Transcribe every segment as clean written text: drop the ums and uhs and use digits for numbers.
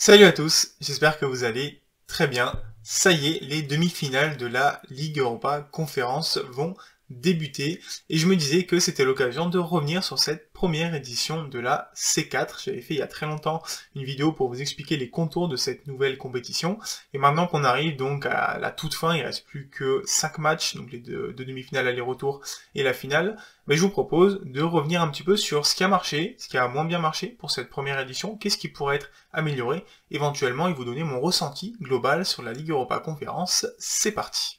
Salut à tous, j'espère que vous allez très bien. Ça y est, les demi-finales de la Ligue Europa Conférence vont débuter et je me disais que c'était l'occasion de revenir sur cette première édition de la C4. J'avais fait il y a très longtemps une vidéo pour vous expliquer les contours de cette nouvelle compétition et maintenant qu'on arrive donc à la toute fin, il reste plus que 5 matchs, donc les deux demi-finales aller-retour et la finale. Mais je vous propose de revenir un petit peu sur ce qui a marché, ce qui a moins bien marché pour cette première édition, qu'est-ce qui pourrait être amélioré, éventuellement et vous donner mon ressenti global sur la Ligue Europa Conférence. C'est parti.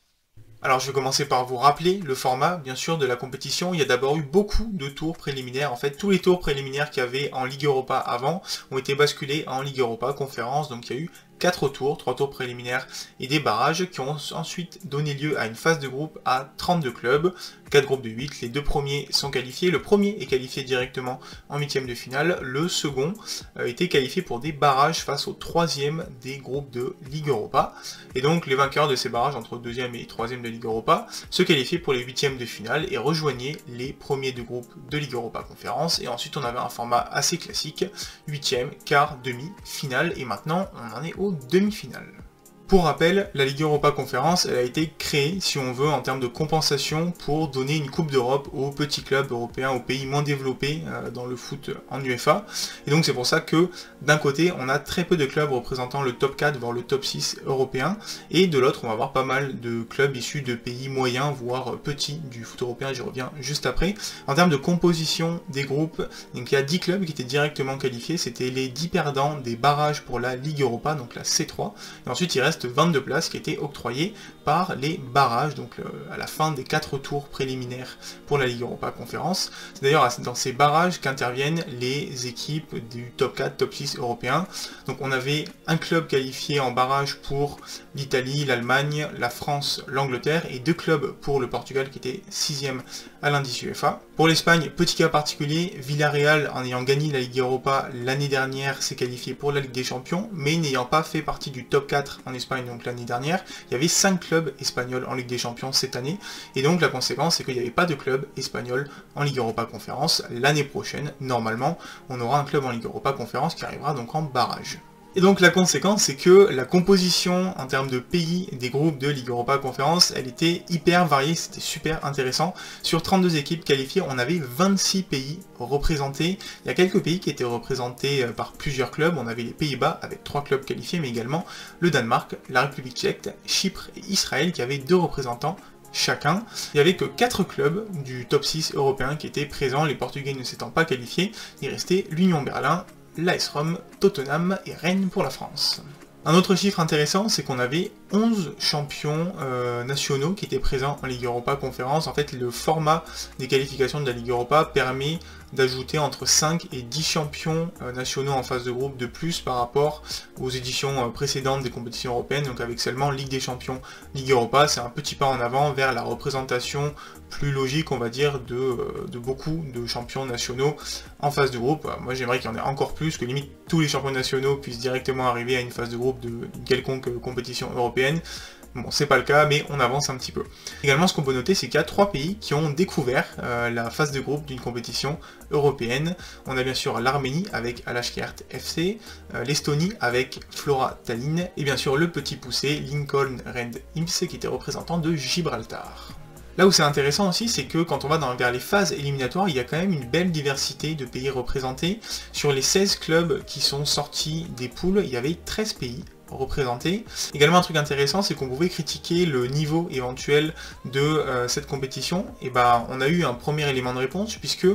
Alors je vais commencer par vous rappeler le format bien sûr de la compétition. Il y a d'abord eu beaucoup de tours préliminaires. En fait tous les tours préliminaires qu'il y avait en Ligue Europa avant ont été basculés en Ligue Europa Conférence. Donc il y a eu 4 tours, 3 tours préliminaires et des barrages qui ont ensuite donné lieu à une phase de groupe à 32 clubs, 4 groupes de 8, les deux premiers sont qualifiés, le premier est qualifié directement en huitième de finale, le second était qualifié pour des barrages face au troisième des groupes de Ligue Europa, et donc les vainqueurs de ces barrages entre deuxième et troisième de Ligue Europa se qualifiaient pour les huitièmes de finale et rejoignaient les premiers deux groupes de Ligue Europa Conférence, et ensuite on avait un format assez classique, huitième, quart, demi, finale, et maintenant on en est au demi-finale. Pour rappel, la Ligue Europa Conférence, elle a été créée, si on veut, en termes de compensation pour donner une Coupe d'Europe aux petits clubs européens, aux pays moins développés dans le foot en UEFA. Et donc c'est pour ça que d'un côté, on a très peu de clubs représentant le top 4, voire le top 6 européen, et de l'autre, on va avoir pas mal de clubs issus de pays moyens, voire petits du foot européen, j'y reviens juste après. En termes de composition des groupes, donc il y a 10 clubs qui étaient directement qualifiés, c'était les 10 perdants des barrages pour la Ligue Europa, donc la C3, et ensuite il reste 22 places qui étaient octroyées par les barrages, donc à la fin des 4 tours préliminaires pour la Ligue Europa Conférence. C'est d'ailleurs dans ces barrages qu'interviennent les équipes du top 4, top 6 européens. Donc on avait un club qualifié en barrage pour l'Italie, l'Allemagne, la France, l'Angleterre, et 2 clubs pour le Portugal qui était 6e à l'indice UEFA. Pour l'Espagne, petit cas particulier, Villarreal, en ayant gagné la Ligue Europa l'année dernière, s'est qualifié pour la Ligue des Champions, mais n'ayant pas fait partie du top 4 en Espagne donc l'année dernière, il y avait 5 clubs espagnols en Ligue des Champions cette année, et donc la conséquence c'est qu'il n'y avait pas de club espagnol en Ligue Europa Conférence. L'année prochaine, normalement, on aura un club en Ligue Europa Conférence qui arrivera donc en barrage. Et donc la conséquence, c'est que la composition en termes de pays des groupes de Ligue Europa Conférence, elle était hyper variée, c'était super intéressant. Sur 32 équipes qualifiées, on avait 26 pays représentés. Il y a quelques pays qui étaient représentés par plusieurs clubs. On avait les Pays-Bas avec 3 clubs qualifiés, mais également le Danemark, la République tchèque, Chypre et Israël qui avaient 2 représentants chacun. Il n'y avait que 4 clubs du top 6 européen qui étaient présents, les Portugais ne s'étant pas qualifiés. Il restait l'Union Berlin, l'AS Rome, Tottenham et Rennes pour la France. Un autre chiffre intéressant, c'est qu'on avait 11 champions nationaux qui étaient présents en Ligue Europa Conférence. En fait, le format des qualifications de la Ligue Europa permet d'ajouter entre 5 et 10 champions nationaux en phase de groupe de plus par rapport aux éditions précédentes des compétitions européennes, donc avec seulement Ligue des Champions, Ligue Europa. C'est un petit pas en avant vers la représentation plus logique, on va dire, de beaucoup de champions nationaux en phase de groupe. Moi j'aimerais qu'il y en ait encore plus, que limite tous les champions nationaux puissent directement arriver à une phase de groupe d'une quelconque compétition européenne. Bon, c'est pas le cas, mais on avance un petit peu. Également, ce qu'on peut noter, c'est qu'il y a 3 pays qui ont découvert la phase de groupe d'une compétition européenne. On a bien sûr l'Arménie avec Alashkert FC, l'Estonie avec Flora Tallinn, et bien sûr le petit poussé Lincoln Rand Imps qui était représentant de Gibraltar. Là où c'est intéressant aussi, c'est que quand on va vers les phases éliminatoires, il y a quand même une belle diversité de pays représentés. Sur les 16 clubs qui sont sortis des poules, il y avait 13 pays représentés. Également un truc intéressant, c'est qu'on pouvait critiquer le niveau éventuel de cette compétition. Et bah on a eu un premier élément de réponse puisque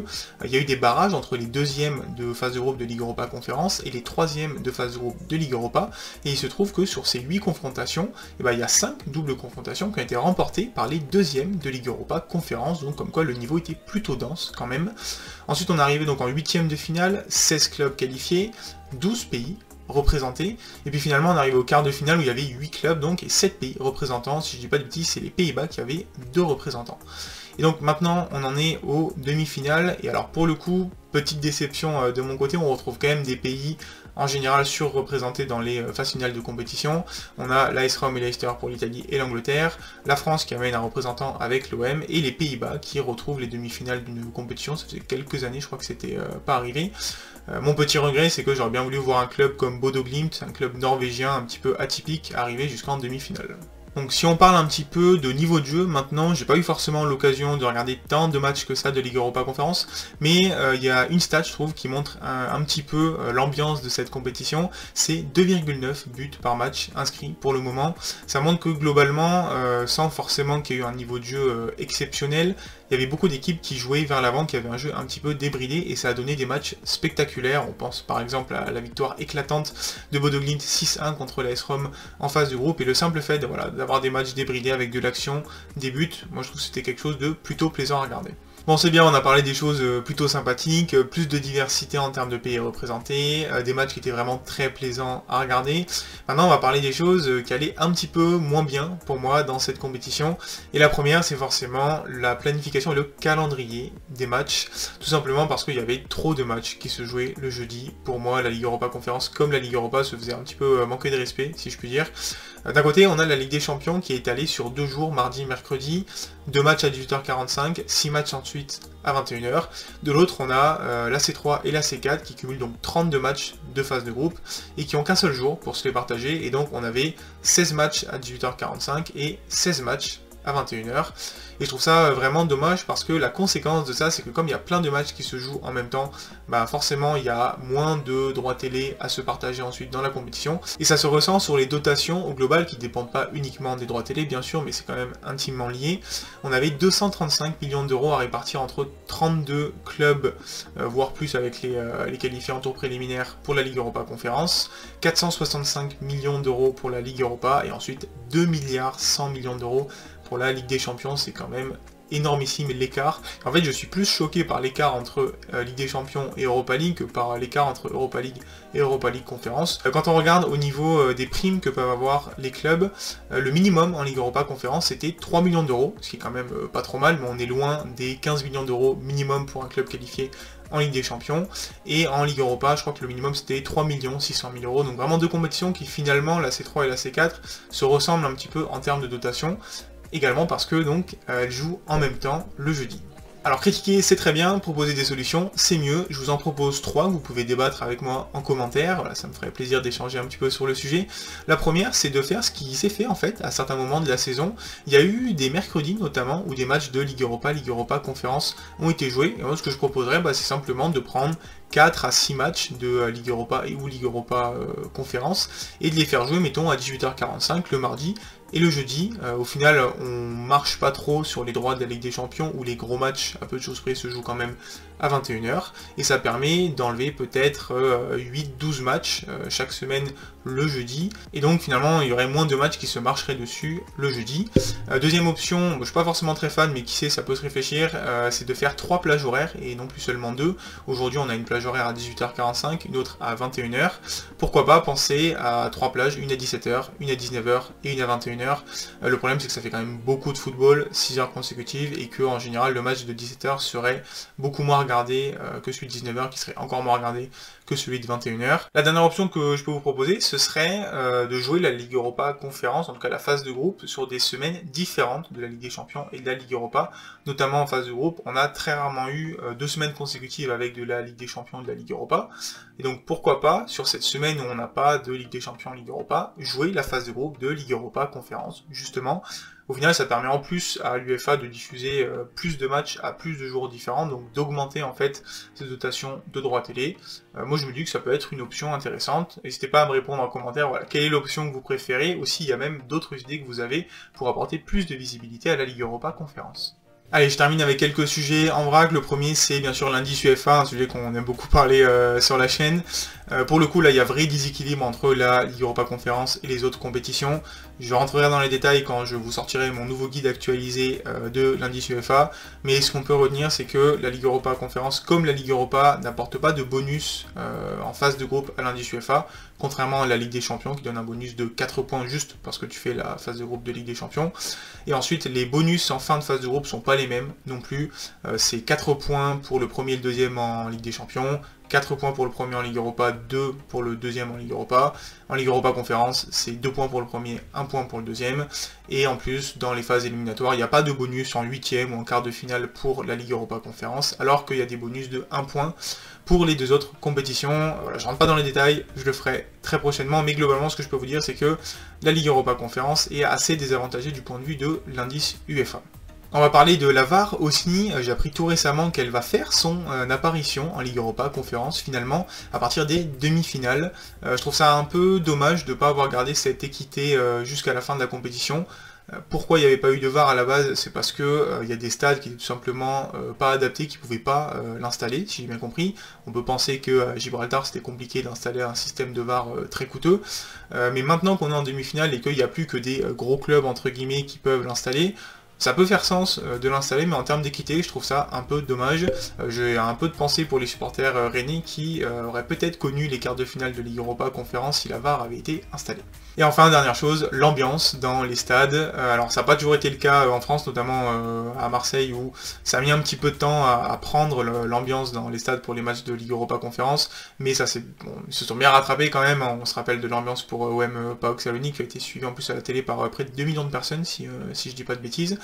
il y a eu des barrages entre les deuxièmes de phase de groupe de Ligue Europa Conférence et les troisièmes de phase de groupe de Ligue Europa. Et il se trouve que sur ces 8 confrontations, et bah, il y a 5 doubles confrontations qui ont été remportées par les deuxièmes de Ligue Europa Conférence, donc comme quoi le niveau était plutôt dense quand même. Ensuite on est arrivé donc en 8e de finale, 16 clubs qualifiés, 12 pays représentés, et puis finalement on arrive au quart de finale où il y avait 8 clubs donc et 7 pays représentants. Si je dis pas de bêtises, c'est les Pays-Bas qui avaient 2 représentants. Et donc maintenant on en est aux demi-finales, et alors pour le coup, petite déception de mon côté, on retrouve quand même des pays en général surreprésentés dans les phases finales de compétition. On a l'AS Rome et Leicester pour l'Italie et l'Angleterre, la France qui amène un représentant avec l'OM, et les Pays-Bas qui retrouvent les demi-finales d'une compétition. Ça faisait quelques années, je crois que c'était pas arrivé. Mon petit regret, c'est que j'aurais bien voulu voir un club comme Bodo Glimt, un club norvégien un petit peu atypique, arriver jusqu'en demi-finale. Donc si on parle un petit peu de niveau de jeu, maintenant, j'ai pas eu forcément l'occasion de regarder tant de matchs que ça de Ligue Europa Conférence, mais il y a une stat, je trouve, qui montre un petit peu l'ambiance de cette compétition, c'est 2,9 buts par match inscrits pour le moment. Ça montre que globalement, sans forcément qu'il y ait eu un niveau de jeu exceptionnel, il y avait beaucoup d'équipes qui jouaient vers l'avant, qui avaient un jeu un petit peu débridé, et ça a donné des matchs spectaculaires. On pense par exemple à la victoire éclatante de Bodo Glimt 6-1 contre la AS Rome en phase de groupe, et le simple fait d'avoir des matchs débridés avec de l'action, des buts, moi je trouve que c'était quelque chose de plutôt plaisant à regarder. Bon, c'est bien, on a parlé des choses plutôt sympathiques, plus de diversité en termes de pays représentés, des matchs qui étaient vraiment très plaisants à regarder. Maintenant, on va parler des choses qui allaient un petit peu moins bien pour moi dans cette compétition. Et la première, c'est forcément la planification et le calendrier des matchs. Tout simplement parce qu'il y avait trop de matchs qui se jouaient le jeudi. Pour moi, la Ligue Europa Conférence, comme la Ligue Europa, se faisait un petit peu manquer de respect, si je puis dire. D'un côté, on a la Ligue des Champions qui est étalée sur 2 jours, mardi, mercredi, 2 matchs à 18h45, 6 matchs ensuite à 21h. De l'autre, on a la C3 et la C4 qui cumulent donc 32 matchs de phase de groupe et qui ont qu'un seul jour pour se les partager. Et donc, on avait 16 matchs à 18h45 et 16 matchs à 21h. Et je trouve ça vraiment dommage parce que la conséquence de ça, c'est que comme il y a plein de matchs qui se jouent en même temps, bah forcément il y a moins de droits télé à se partager ensuite dans la compétition. Et ça se ressent sur les dotations au global qui ne dépendent pas uniquement des droits télé bien sûr, mais c'est quand même intimement lié. On avait 235 millions d'euros à répartir entre 32 clubs, voire plus avec les qualifiés en tour préliminaire pour la Ligue Europa Conférence, 465 millions d'euros pour la Ligue Europa et ensuite 2 milliards 100 millions d'euros pour la Ligue des Champions. C'est quand même énormissime l'écart. En fait, je suis plus choqué par l'écart entre Ligue des Champions et Europa League que par l'écart entre Europa League et Europa League Conférence. Quand on regarde au niveau des primes que peuvent avoir les clubs, le minimum en Ligue Europa Conférence c'était 3 millions d'euros, ce qui est quand même pas trop mal, mais on est loin des 15 millions d'euros minimum pour un club qualifié en Ligue des Champions, et en Ligue Europa, je crois que le minimum c'était 3 600 000 euros, donc vraiment deux compétitions qui finalement, la C3 et la C4, se ressemblent un petit peu en termes de dotation, également parce que donc elles jouent en même temps le jeudi. Alors critiquer c'est très bien, proposer des solutions c'est mieux, je vous en propose 3 que vous pouvez débattre avec moi en commentaire, voilà, ça me ferait plaisir d'échanger un petit peu sur le sujet. La première c'est de faire ce qui s'est fait en fait à certains moments de la saison. Il y a eu des mercredis notamment où des matchs de Ligue Europa Conférence ont été joués, et moi ce que je proposerais c'est simplement de prendre 4 à 6 matchs de Ligue Europa ou Ligue Europa Conférence et de les faire jouer mettons à 18h45 le mardi et le jeudi. Au final on marche pas trop sur les droits de la Ligue des Champions où les gros matchs à peu de choses près se jouent quand même à 21h et ça permet d'enlever peut-être 8-12 matchs chaque semaine le jeudi et donc finalement il y aurait moins de matchs qui se marcheraient dessus le jeudi. Deuxième option, je suis pas forcément très fan mais qui sait ça peut se réfléchir, c'est de faire 3 plages horaires et non plus seulement 2. Aujourd'hui on a une plage horaire à 18h45, une autre à 21h. Pourquoi pas penser à 3 plages, une à 17h, une à 19h et une à 21h. Le problème c'est que ça fait quand même beaucoup de football, 6 heures consécutives et que en général le match de 17h serait beaucoup moins regardé que celui de 19h qui serait encore moins regardé que celui de 21h. La dernière option que je peux vous proposer ce serait de jouer la Ligue Europa Conférence, en tout cas la phase de groupe, sur des semaines différentes de la Ligue des Champions et de la Ligue Europa. Notamment en phase de groupe, on a très rarement eu 2 semaines consécutives avec de la Ligue des Champions et de la Ligue Europa. Et donc pourquoi pas, sur cette semaine où on n'a pas de Ligue des Champions et Ligue Europa, jouer la phase de groupe de Ligue Europa Conférence, justement. Au final, ça permet en plus à l'UEFA de diffuser plus de matchs à plus de jours différents, donc d'augmenter en fait ces dotations de droits télé. Moi, je me dis que ça peut être une option intéressante. N'hésitez pas à me répondre en commentaire, voilà, quelle est l'option que vous préférez. Aussi, il y a même d'autres idées que vous avez pour apporter plus de visibilité à la Ligue Europa Conférence. Allez, je termine avec quelques sujets en vrac. Le premier, c'est bien sûr l'indice UEFA, un sujet qu'on aime beaucoup parler sur la chaîne. Pour le coup, là, il y a vrai déséquilibre entre la Ligue Europa Conférence et les autres compétitions. Je rentrerai dans les détails quand je vous sortirai mon nouveau guide actualisé de l'indice UEFA. Mais ce qu'on peut retenir, c'est que la Ligue Europa Conférence, comme la Ligue Europa, n'apporte pas de bonus en phase de groupe à l'indice UEFA, contrairement à la Ligue des Champions qui donne un bonus de 4 points juste parce que tu fais la phase de groupe de Ligue des Champions. Et ensuite, les bonus en fin de phase de groupe sont pas les mêmes non plus. C'est 4 points pour le premier et le deuxième en Ligue des Champions, 4 points pour le premier en Ligue Europa, 2 pour le deuxième en Ligue Europa. En Ligue Europa Conférence, c'est 2 points pour le premier, 1 point pour le deuxième. Et en plus, dans les phases éliminatoires, il n'y a pas de bonus en 8e ou en quart de finale pour la Ligue Europa Conférence, alors qu'il y a des bonus de 1 point pour les 2 autres compétitions. Voilà, je rentre pas dans les détails, je le ferai très prochainement, mais globalement, ce que je peux vous dire, c'est que la Ligue Europa Conférence est assez désavantagée du point de vue de l'indice UEFA. On va parler de la VAR aussi. J'ai appris tout récemment qu'elle va faire son apparition en Ligue Europa Conférence finalement à partir des demi-finales. Je trouve ça un peu dommage de ne pas avoir gardé cette équité jusqu'à la fin de la compétition. Pourquoi il n'y avait pas eu de VAR à la base? C'est parce que il y a des stades qui étaient tout simplement pas adaptés, qui ne pouvaient pas l'installer, si j'ai bien compris. On peut penser que à Gibraltar c'était compliqué d'installer un système de VAR très coûteux. Mais maintenant qu'on est en demi-finale et qu'il n'y a plus que des gros clubs entre guillemets qui peuvent l'installer, ça peut faire sens de l'installer, mais en termes d'équité, je trouve ça un peu dommage. J'ai un peu de pensée pour les supporters rennais qui auraient peut-être connu les quarts de finale de Ligue Europa Conférence si la VAR avait été installée. Et enfin, dernière chose, l'ambiance dans les stades. Alors ça n'a pas toujours été le cas en France, notamment à Marseille, où ça a mis un petit peu de temps à prendre l'ambiance dans les stades pour les matchs de Ligue Europa Conférence, mais ça ils se sont bien rattrapés quand même. On se rappelle de l'ambiance pour OM PAOK Salonique qui a été suivie en plus à la télé par près de 2 millions de personnes, si je dis pas de bêtises.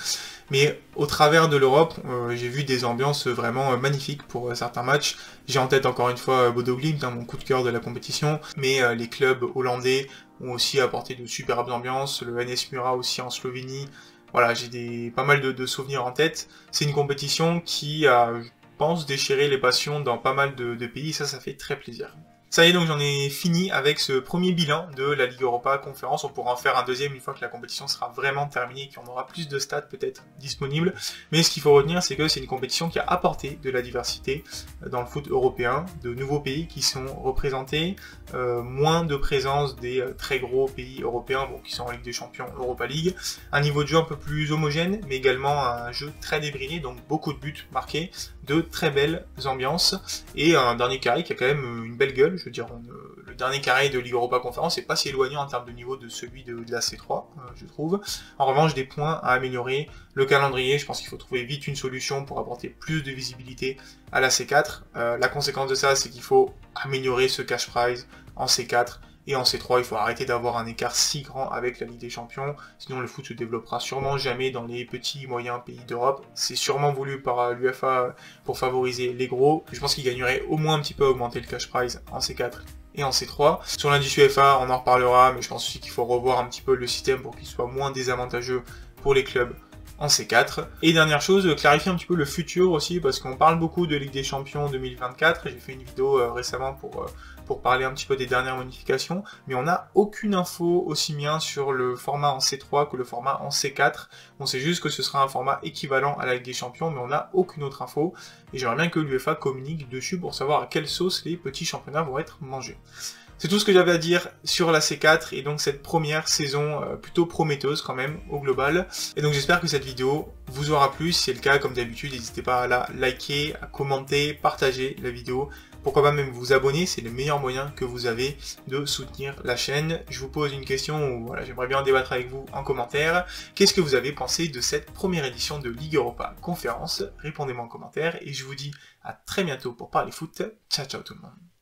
Mais au travers de l'Europe, j'ai vu des ambiances vraiment magnifiques pour certains matchs. J'ai en tête encore une fois Bodo Glimt, mon coup de cœur de la compétition, mais les clubs hollandais ont aussi apporté de superbes ambiances, le NS Mura aussi en Slovénie. Voilà, j'ai pas mal de souvenirs en tête. C'est une compétition qui a, je pense, déchiré les passions dans pas mal de pays, ça fait très plaisir. Ça y est, donc j'en ai fini avec ce premier bilan de la Ligue Europa Conférence. On pourra en faire un deuxième une fois que la compétition sera vraiment terminée et qu'on aura plus de stats peut-être disponibles. Mais ce qu'il faut retenir, c'est que c'est une compétition qui a apporté de la diversité dans le foot européen, de nouveaux pays qui sont représentés, moins de présence des très gros pays européens qui sont en Ligue des Champions, Europa League, un niveau de jeu un peu plus homogène, mais également un jeu très débridé, donc beaucoup de buts marqués, de très belles ambiances, et un dernier carré qui a quand même une belle gueule. Je veux dire, le dernier carré de Ligue Europa Conférence n'est pas si éloigné en termes de niveau de celui de la C3, je trouve. En revanche, des points à améliorer. Le calendrier, je pense qu'il faut trouver vite une solution pour apporter plus de visibilité à la C4. La conséquence de ça, c'est qu'il faut améliorer ce cash prize en C4. Et en C3, il faut arrêter d'avoir un écart si grand avec la Ligue des Champions, sinon le foot se développera sûrement jamais dans les petits et moyens pays d'Europe. C'est sûrement voulu par l'UEFA pour favoriser les gros. Je pense qu'ils gagneraient au moins un petit peu à augmenter le cash prize en C4 et en C3. Sur l'indice UEFA, on en reparlera, mais je pense aussi qu'il faut revoir un petit peu le système pour qu'il soit moins désavantageux pour les clubs en C4. Et dernière chose, clarifier un petit peu le futur aussi, parce qu'on parle beaucoup de Ligue des Champions 2024, j'ai fait une vidéo récemment pour parler un petit peu des dernières modifications, mais on n'a aucune info aussi bien sur le format en C3 que le format en C4. On sait juste que ce sera un format équivalent à la Ligue des Champions, mais on n'a aucune autre info, et j'aimerais bien que l'UEFA communique dessus pour savoir à quelle sauce les petits championnats vont être mangés. C'est tout ce que j'avais à dire sur la C4 et donc cette première saison plutôt prometteuse quand même au global. Et donc j'espère que cette vidéo vous aura plu. Si c'est le cas, comme d'habitude, n'hésitez pas à la liker, à commenter, partager la vidéo. Pourquoi pas même vous abonner, c'est le meilleur moyen que vous avez de soutenir la chaîne. Je vous pose une question où voilà, j'aimerais bien en débattre avec vous en commentaire. Qu'est-ce que vous avez pensé de cette première édition de Ligue Europa Conférence? Répondez-moi en commentaire et je vous dis à très bientôt pour parler foot. Ciao ciao tout le monde.